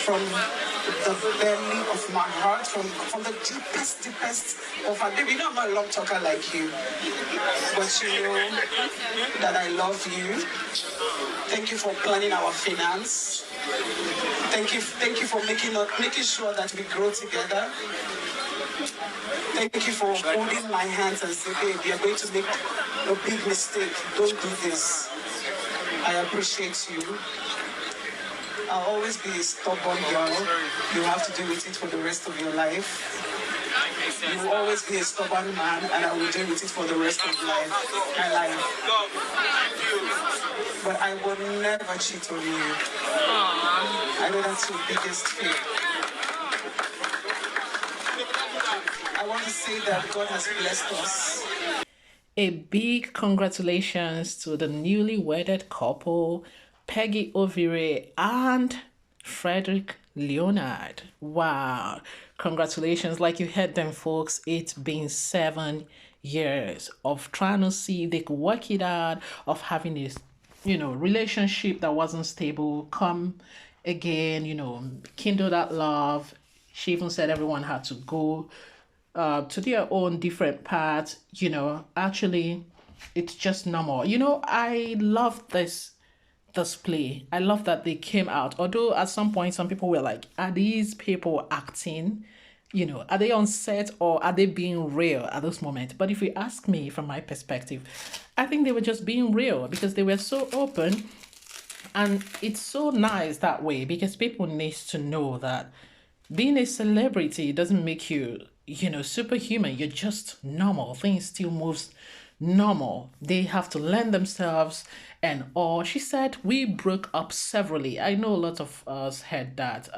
from the belly of my heart, from the deepest of my baby. You know I'm not a long talker like you, but you know that I love you. Thank you for planning our finance. Thank you for making sure that we grow together. Thank you for holding my hands and saying, babe, you're going to make a big mistake. Don't do this. I appreciate you. I'll always be a stubborn girl. You have to deal with it for the rest of your life. You will always be a stubborn man, and I will deal with it for the rest of my life. But I will never cheat on you. I know that's your biggest fear. I want to say that God has blessed us. A big congratulations to the newly wedded couple, Peggy Ovire and Frederick Leonard. Wow. Congratulations. Like you heard them, folks, it's been 7 years of trying to see if they could work it out, of having this, relationship that wasn't stable come again, kindle that love. She even said everyone had to go to their own different paths. Actually, it's just normal. I love this play. I love that they came out. Although at some point, some people were like, are these people acting? Are they on set or are they being real at this moment? But if you ask me from my perspective, I think they were just being real because they were so open. And it's so nice that way because people need to know that being a celebrity doesn't make you, superhuman. You're just normal. Things still moves normal. They have to learn themselves and all. She said we broke up severally. I know a lot of us had that,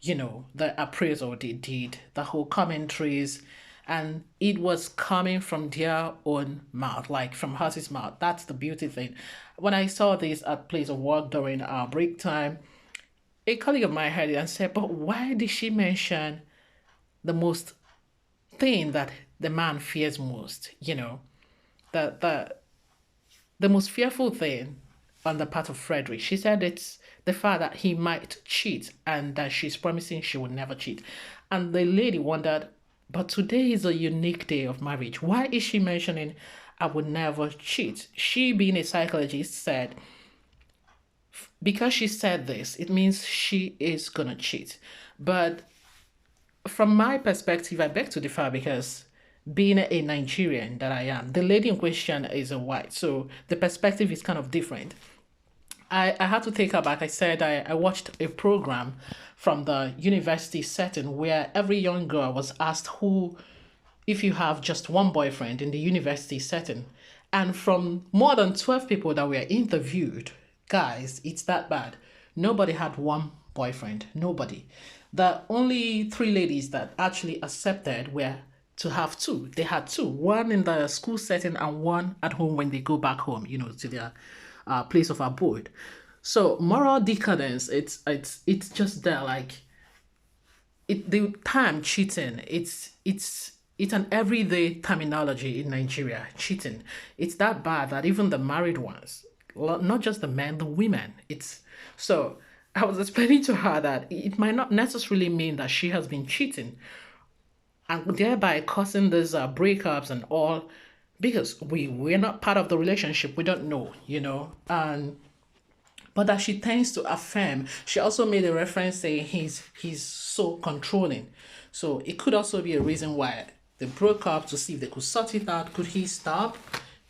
the appraisal they did, the whole commentaries, and it was coming from their own mouth, like from Hussey's mouth. That's the beauty thing. When I saw this at place of work during our break time, a colleague of mine heard it and said, but why did she mention the most thing that the man fears most? The most fearful thing on the part of Frederick. She said it's the fact that he might cheat and that she's promising she will never cheat. And the lady wondered, but today is a unique day of marriage. Why is she mentioning I would never cheat? She, being a psychologist, said, because she said this, it means she is going to cheat. But from my perspective, I beg to differ because being a Nigerian that I am, the lady in question is a white. So the perspective is kind of different. I had to take her back. I said I watched a program from the university setting where every young girl was asked if you have just one boyfriend in the university setting. And from more than 12 people that were interviewed, guys, it's that bad. Nobody had one boyfriend. Nobody. The only 3 ladies that actually accepted were to have 2. They had 2. One in the school setting and one at home when they go back home, to their place of abode. So moral decadence, it's just there, like the term cheating, it's an everyday terminology in Nigeria. Cheating, it's that bad that even the married ones, not just the men, the women, so I was explaining to her that it might not necessarily mean that she has been cheating and thereby causing these breakups and all, because we're not part of the relationship. We don't know, but that she tends to affirm. She also made a reference saying he's so controlling. So it could also be a reason why they broke up, to see if they could sort it out. Could he stop?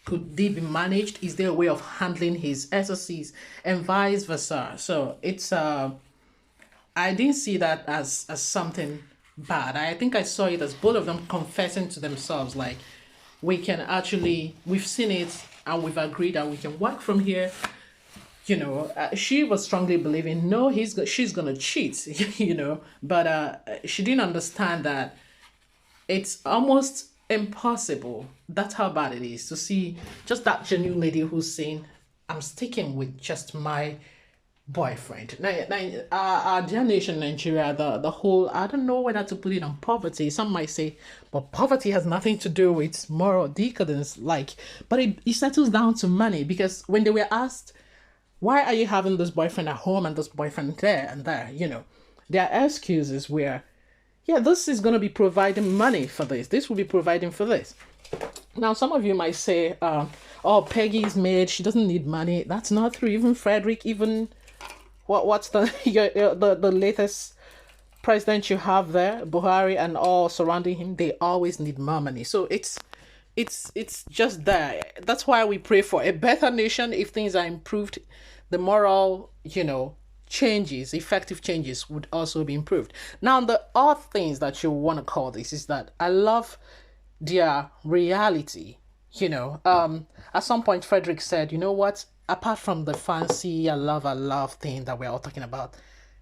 Could they be managed? Is there a way of handling his excesses and vice versa? So it's I didn't see that as something bad. I think I saw it as both of them confessing to themselves, like, we've seen it and we've agreed that we can work from here. She was strongly believing, no, she's gonna cheat, but she didn't understand that it's almost impossible. That's how bad it is to see just that genuine lady who's saying, I'm sticking with just my boyfriend. Now, our dear nation, Nigeria, the whole, I don't know whether to put it on poverty. Some might say, but poverty has nothing to do with moral decadence, but it settles down to money, because when they were asked, Why are you having this boyfriend at home and this boyfriend there and there? There are excuses where, yeah, this is going to be providing money for this. This will be providing for this. Now, some of you might say, oh, Peggy's maid, she doesn't need money. That's not true. Even Frederick, even what's the the latest president you have there, Buhari, and all surrounding him, they always need more money. So it's just there. That's why we pray for a better nation. If things are improved, the moral, changes, effective changes would also be improved. Now, the odd things that you want to call this is that I love their reality. At some point, Frederick said, you know what? Apart from the fancy I love thing that we're all talking about,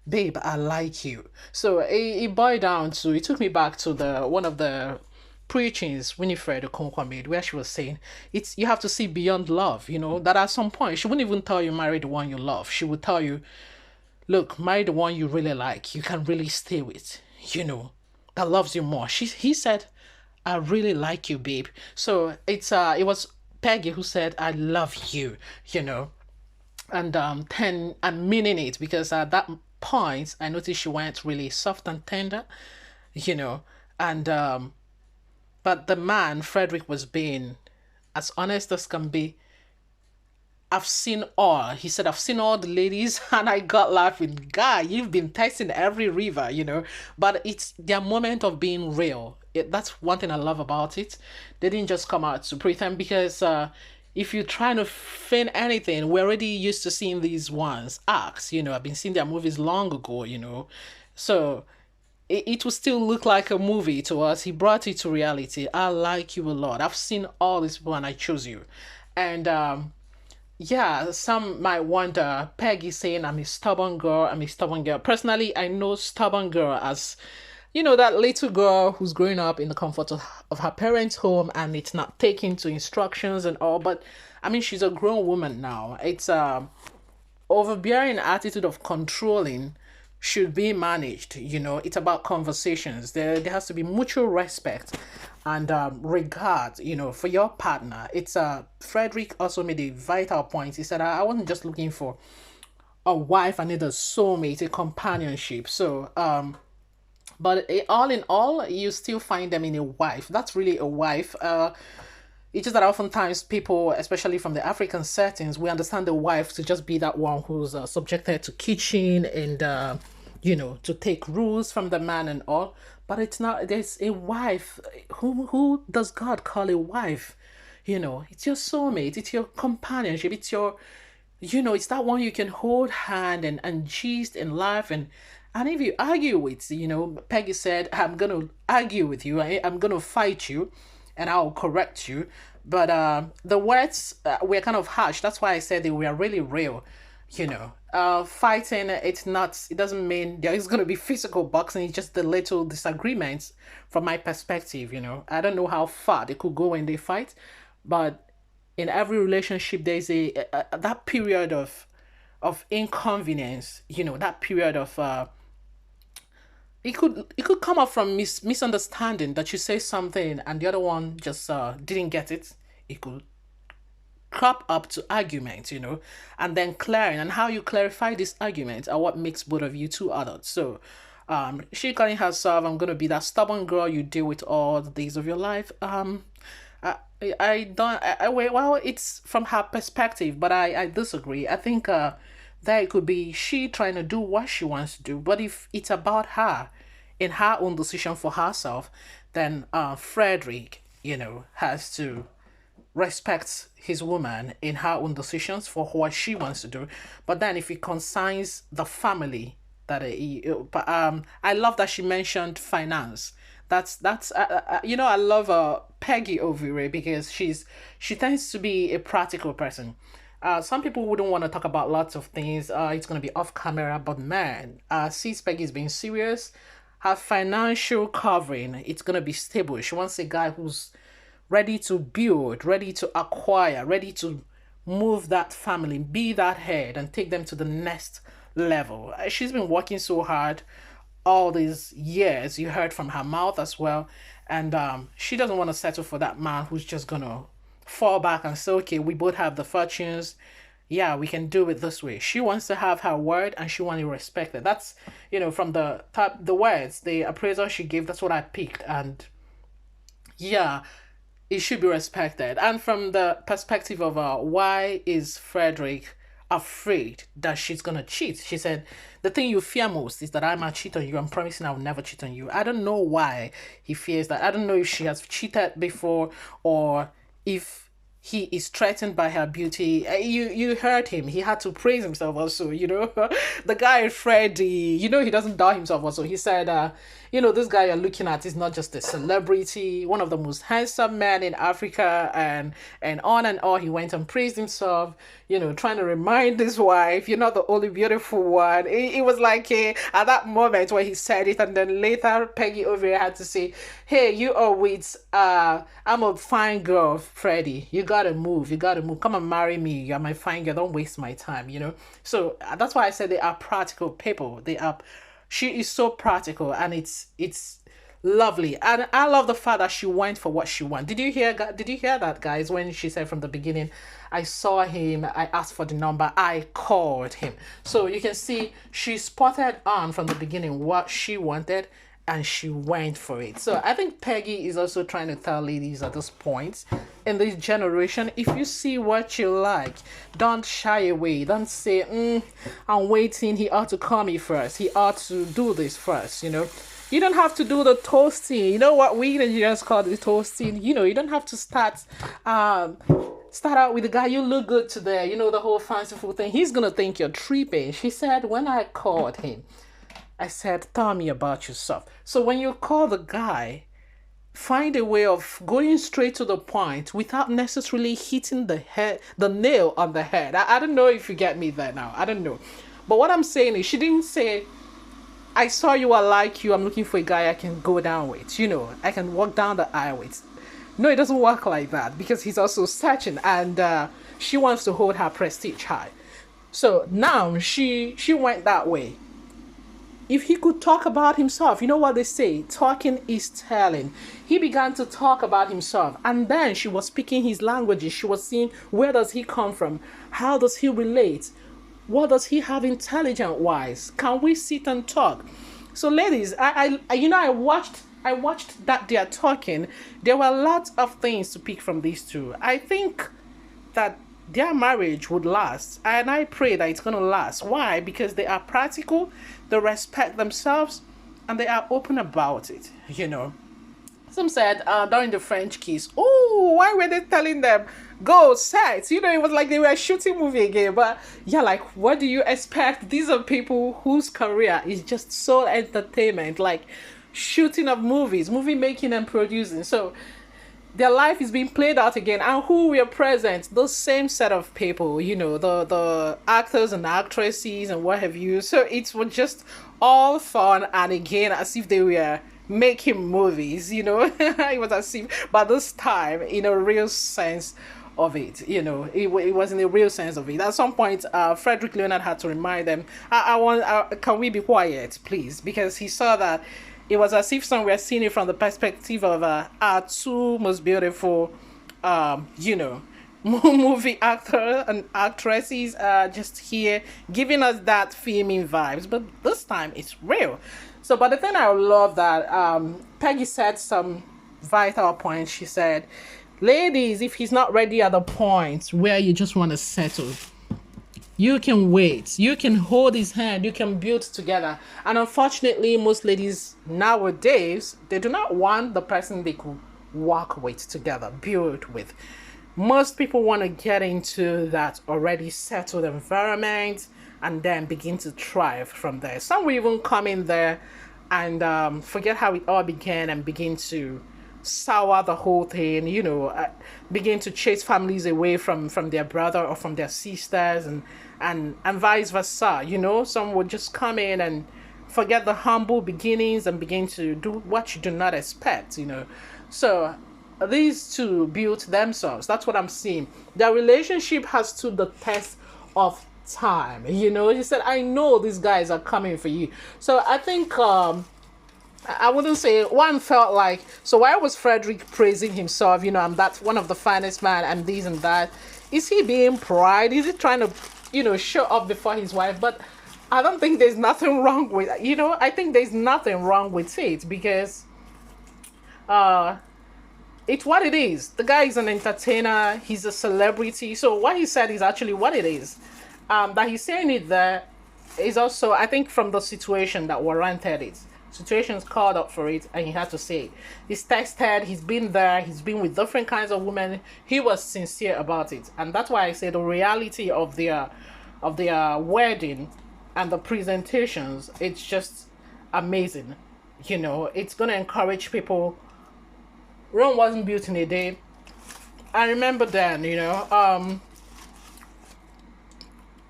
babe, I like you. So it boiled down to, it took me back to the one of the preachings Winifred Okonkwo made, where she was saying it's you have to see beyond love. That at some point she wouldn't even tell you marry the one you love. She would tell you, look, marry the one you really like, you can really stay with, that loves you more. He said, I really like you, babe. So it was Peggy who said, I love you, and and meaning it, because at that point I noticed she went really soft and tender, and but the man, Frederick, was being as honest as can be. I've seen all. He said, I've seen all the ladies, and I got laughing. Guy, you've been testing every river, But it's their moment of being real. That's one thing I love about it. They didn't just come out to pretend, because if you're trying to feign anything, we're already used to seeing these ones acts. I've been seeing their movies long ago, So it will still look like a movie to us. He brought it to reality. I like you a lot. I've seen all these people and I chose you. And yeah, some might wonder, Peggy saying I'm a stubborn girl, I'm a stubborn girl. Personally, I know stubborn girl as, that little girl who's growing up in the comfort of her parents' home and it's not taking to instructions and all. But I mean, she's a grown woman now. It's overbearing attitude of controlling should be managed. It's about conversations. There has to be mutual respect and regard, for your partner. It's Frederick also made a vital point. He said, I wasn't just looking for a wife, I need a soulmate, a companionship. So but all in all, you still find them in a wife. That's really a wife. It's just that oftentimes people, especially from the African settings, we understand the wife to just be that one who's subjected to kitchen and to take rules from the man and all. But it's not. There's a wife. Who does God call a wife? It's your soulmate. It's your companionship. It's your, it's that one you can hold hand and gist and laugh and if you argue with, Peggy said, I'm gonna argue with you. I'm gonna fight you, and I'll correct you. But the words were kind of harsh. That's why I said they were really real. Fighting, it doesn't mean there is going to be physical boxing. It's just the little disagreements from my perspective. I don't know how far they could go when they fight, but in every relationship there's a that period of inconvenience, that period of it could come up from misunderstanding, that you say something and the other one just didn't get it. It could crop up to argument, and then clearing, and how you clarify this argument are what makes both of you two adults. So she calling herself, I'm gonna be that stubborn girl you deal with all the days of your life. I don't well, it's from her perspective, but I disagree. I think that it could be she trying to do what she wants to do, but if it's about her in her own decision for herself, then Frederick, has to respect his woman in her own decisions for what she wants to do. But then if it concerns the family, that I love that she mentioned finance. That's I love Peggy Ovire, because she tends to be a practical person. Some people wouldn't want to talk about lots of things. It's gonna be off camera, but man, since Peggy's being serious, her financial covering, it's gonna be stable. She wants a guy who's ready to build, ready to acquire, ready to move that family, be that head, and take them to the next level. She's been working so hard all these years. You heard from her mouth as well. And she doesn't want to settle for that man who's just gonna fall back and say, okay, we both have the fortunes. yeah, we can do it this way. She wants to have her word and she wants to respect it. That's, from the top, the words, the appraisal she gave, that's what I picked. And yeah, it should be respected. And from the perspective of why is Frederick afraid that she's gonna cheat? She said, "The thing you fear most is that I might cheat on you. I'm promising I will never cheat on you." I don't know why he fears that. I don't know if she has cheated before or if he is threatened by her beauty. You heard him. He had to praise himself also, The guy Freddie, he doesn't doubt himself also. He said, this guy you're looking at is not just a celebrity, one of the most handsome men in Africa, and on and on. He went and praised himself, trying to remind his wife, "You're not the only beautiful one." It was like at that moment when he said it, and then later Peggy over here had to say, "Hey, you are with I'm a fine girl, Freddie. You gotta move. You gotta move. Come and marry me. You're my fine girl. Don't waste my time." So that's why I said they are practical people. They are. She is so practical, and it's lovely, and I love the fact that she went for what she wanted. Did you hear that, guys? When she said from the beginning, "I saw him, I asked for the number, I called him." So you can see she spotted on from the beginning what she wanted, and she went for it. So I think Peggy is also trying to tell ladies at this point in this generation, if you see what you like, don't shy away. Don't say, "I'm waiting, he ought to call me first. He ought to do this first," You don't have to do the toasting. You know what we Nigerians call the toasting? You don't have to start out with the guy, "You look good today," the whole fanciful thing. He's gonna think you're tripping. She said, "When I called him, I said, tell me about yourself." So when you call the guy, find a way of going straight to the point without necessarily hitting the nail on the head. I don't know if you get me there now. I don't know. But what I'm saying is, she didn't say, "I saw you, I like you, I'm looking for a guy I can go down with. I can walk down the aisle with." No, it doesn't work like that, because he's also searching, and she wants to hold her prestige high. So now she went that way. If he could talk about himself, you know what they say, talking is telling. He began to talk about himself, and then she was speaking his languages. She was seeing, where does he come from? How does he relate? What does he have intelligent wise? Can we sit and talk? So ladies, I watched that they are talking. There were lots of things to pick from these two. I think that their marriage would last, and I pray that it's going to last. Why? Because they are practical, they respect themselves, and they are open about it. Some said during the French kiss, "Oh, why were they telling them go set?" It was like they were shooting movie again. But yeah, like, what do you expect? These are people whose career is just so entertainment, like shooting of movies, movie making and producing. So their life is being played out again, and who were present, those same set of people, the actors and actresses and what have you. So it was just all fun, and again, as if they were making movies. It was as if, but this time in a real sense of it. It was in the real sense of it. At some point, Frederick Leonard had to remind them, can we be quiet, please?" Because he saw that it was as if some were seeing it from the perspective of our two most beautiful, movie actor and actresses just here giving us that filming vibes. But this time it's real. So, but the thing I love that Peggy said some vital points. She said, "Ladies, if he's not ready at the point where you just want to settle, you can wait. You can hold his hand. You can build together." And unfortunately, most ladies nowadays, they do not want the person they could work with together, build with. Most people want to get into that already settled environment and then begin to thrive from there. Some will even come in there and forget how it all began and begin to sour the whole thing, begin to chase families away from their brother or from their sisters, and vice versa. Some would just come in and forget the humble beginnings and begin to do what you do not expect. So these two built themselves. That's what I'm seeing. Their relationship has stood the test of time. He said, "I know these guys are coming for you." So I think I wouldn't say one felt like, so why was Frederick praising himself? I'm that one of the finest man and this and that. Is he being pride? Is he trying to, show up before his wife? But I don't think there's nothing wrong with, I think there's nothing wrong with it, because uh it's what it is. The guy is an entertainer, he's a celebrity. So what he said is actually what it is. That he's saying it there is also, I think, from the situation that warranted it. Situations called up for it, and he had to say it. He's texted, he's been there, he's been with different kinds of women. He was sincere about it. And that's why I say the reality of their wedding and the presentations, it's just amazing. It's gonna encourage people. Rome wasn't built in a day. I remember then,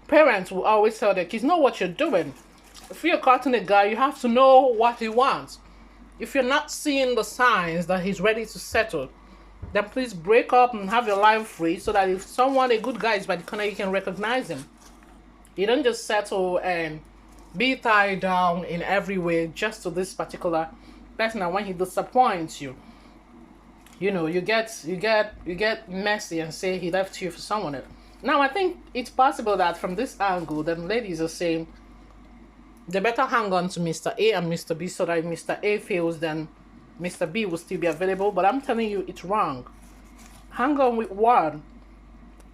parents will always tell their kids, know what you're doing. If you're courting a guy, you have to know what he wants. If you're not seeing the signs that he's ready to settle, then please break up and have your life free, so that if a good guy is by the corner, you can recognize him. You don't just settle and be tied down in every way just to this particular person, and when he disappoints you, you get messy and say he left you for someone else. Now, I think it's possible that from this angle, then ladies are saying they better hang on to Mr. A and Mr. B, so that if Mr. A fails, then Mr. B will still be available. But I'm telling you, it's wrong. Hang on with one.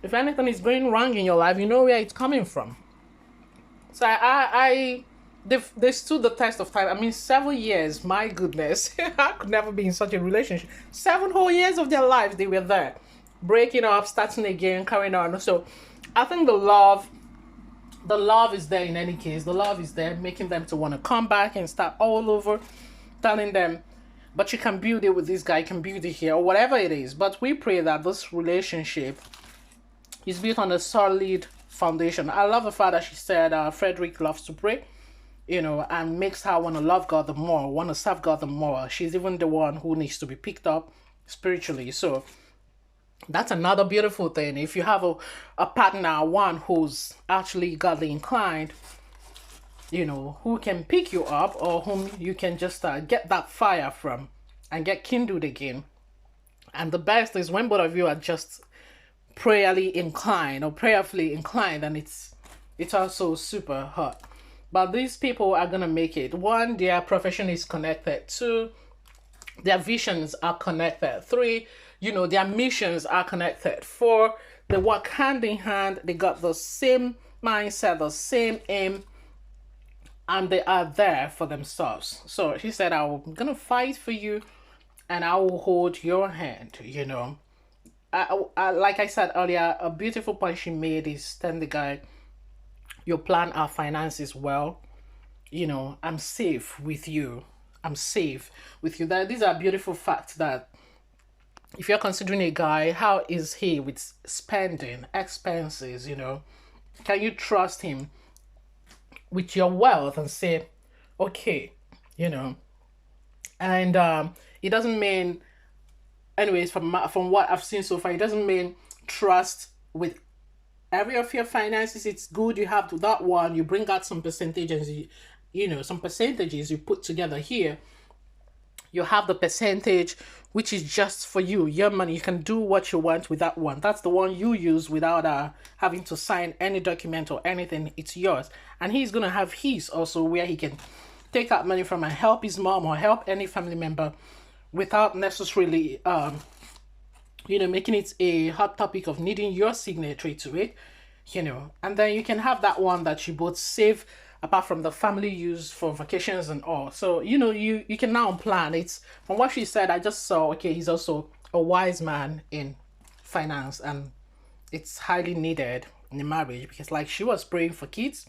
If anything is going wrong in your life, you know where it's coming from. So they stood the test of time. I mean, 7 years, my goodness. I could never be in such a relationship. 7 whole years of their lives, they were there. Breaking up, starting again, carrying on. So I think the love is there in any case. The love is there, making them to want to come back and start all over, telling them, but you can build it with this guy, you can build it here, or whatever it is. But we pray that this relationship is built on a solid foundation. I love the fact that she said Frederick loves to pray, and makes her want to love God the more, want to serve God the more. She's even the one who needs to be picked up spiritually. So that's another beautiful thing. If you have a partner, one who's actually godly inclined, who can pick you up, or whom you can just get that fire from and get kindled again. And the best is when both of you are just prayerfully inclined, and it's also super hot. But these people are gonna make it. 1, their profession is connected. 2, their visions are connected. 3, their missions are connected. 4, they work hand in hand. They got the same mindset, the same aim, and they are there for themselves. So she said, I'm gonna fight for you, and I will hold your hand. Like I said earlier, a beautiful point she made is telling the guy, you plan our finances well. I'm safe with you. I'm safe with you. These are beautiful facts that if you're considering a guy, how is he with spending, expenses, Can you trust him with your wealth and say, okay, And it doesn't mean, anyways, from what I've seen so far, it doesn't mean trust with every of your finances. It's good you have to that one, you bring out some percentages, some percentages you put together here. You have the percentage which is just for you, your money. You can do what you want with that one. That's the one you use without having to sign any document or anything. It's yours. And he's going to have his also, where he can take out money from and help his mom or help any family member without necessarily making it a hot topic of needing your signature to it, and then you can have that one that you both save apart from the family use for vacations and all. So, you can now plan. It's from what she said, I just saw, okay, he's also a wise man in finance, and it's highly needed in a marriage, because like she was praying for kids,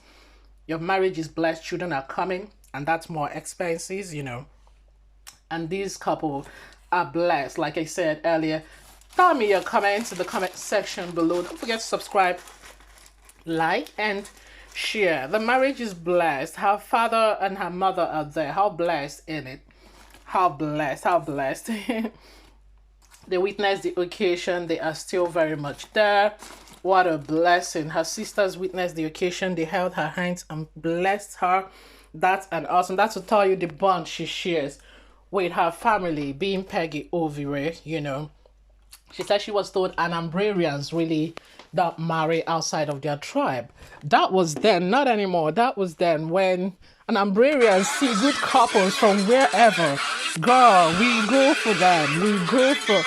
your marriage is blessed, children are coming, and that's more expenses, and these couple are blessed. Like I said earlier, tell me your comments in the comment section below. Don't forget to subscribe, like, and share. The marriage is blessed. Her father and her mother are there. How blessed in it. How blessed. They witnessed the occasion. They are still very much there. What a blessing. Her sisters witnessed the occasion. They held her hands and blessed her. That's an awesome. That's to tell you the bond she shares with her family, being Peggy Ovire, She said she was told Anambrarians really that marry outside of their tribe. That was then, not anymore. That was then when an Umbrarians see good couples from wherever. Girl, we go for them. We go for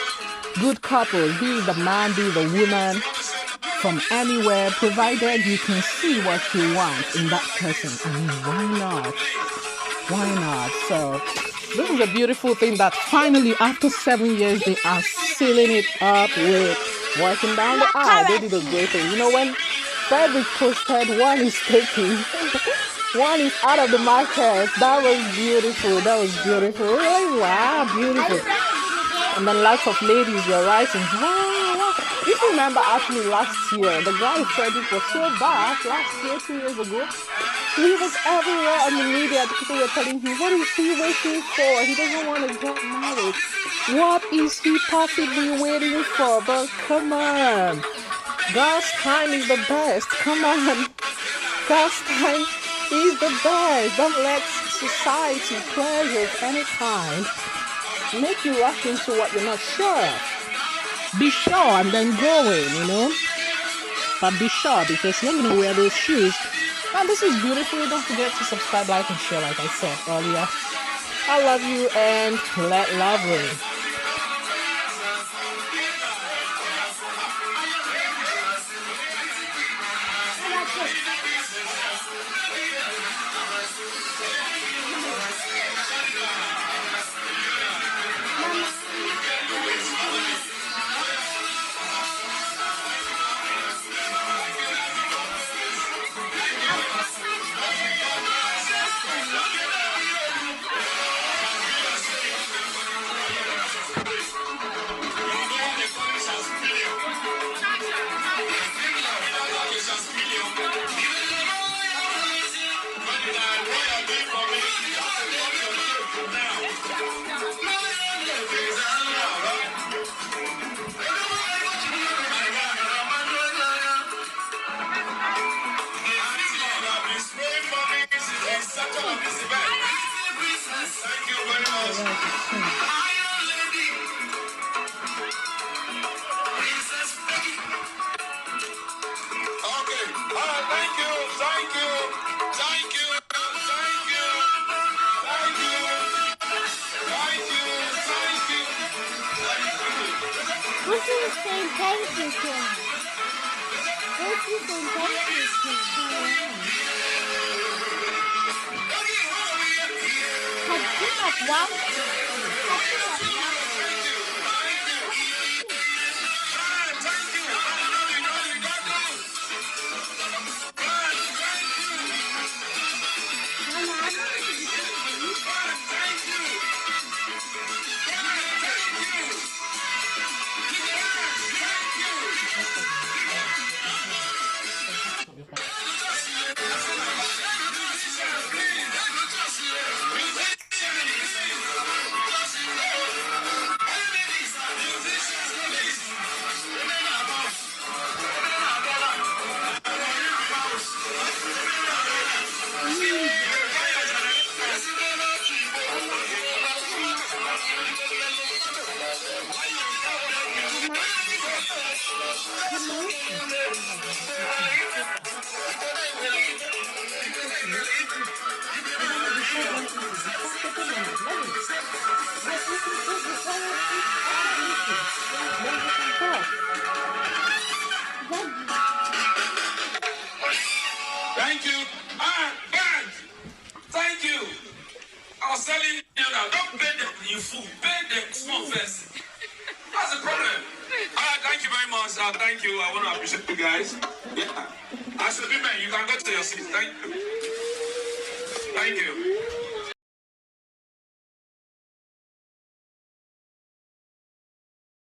good couples, be it the man, be it the woman, from anywhere, provided you can see what you want in that person. I mean, why not? Why not? So this is a beautiful thing that finally, after 7 years, they are sealing it up with working down the aisle. They did a great thing. You know, when Frederick posted, one is taking, one is out of the market. That was beautiful. That was beautiful. Really? Wow, beautiful. And then lots of ladies were writing, wow. If you remember actually last year, the guy Frederick was so bad last year, 2 years ago. He was everywhere on the media. The people were telling him, what is he waiting for? He doesn't want to get married. What is he possibly waiting for? But come on. God's time is the best. Come on. God's time is the best. Don't let society, pleasure of any kind, make you rush into what you're not sure of. Be sure and then go in, you know. But be sure, because you're going to wear those shoes. And this is beautiful. Don't forget to subscribe, like, and share, like I said earlier. I love you, and let love reign. What you saying thank you to? What you saying thank you to? Wow. Thank you. Guys, thank you. I was telling you now, don't pay them, you fool. Pay them small first. That's the problem. Thank you very much. Thank you. I want to appreciate you guys. Yeah. As a woman, you can go to your seat. Thank you. Thank you.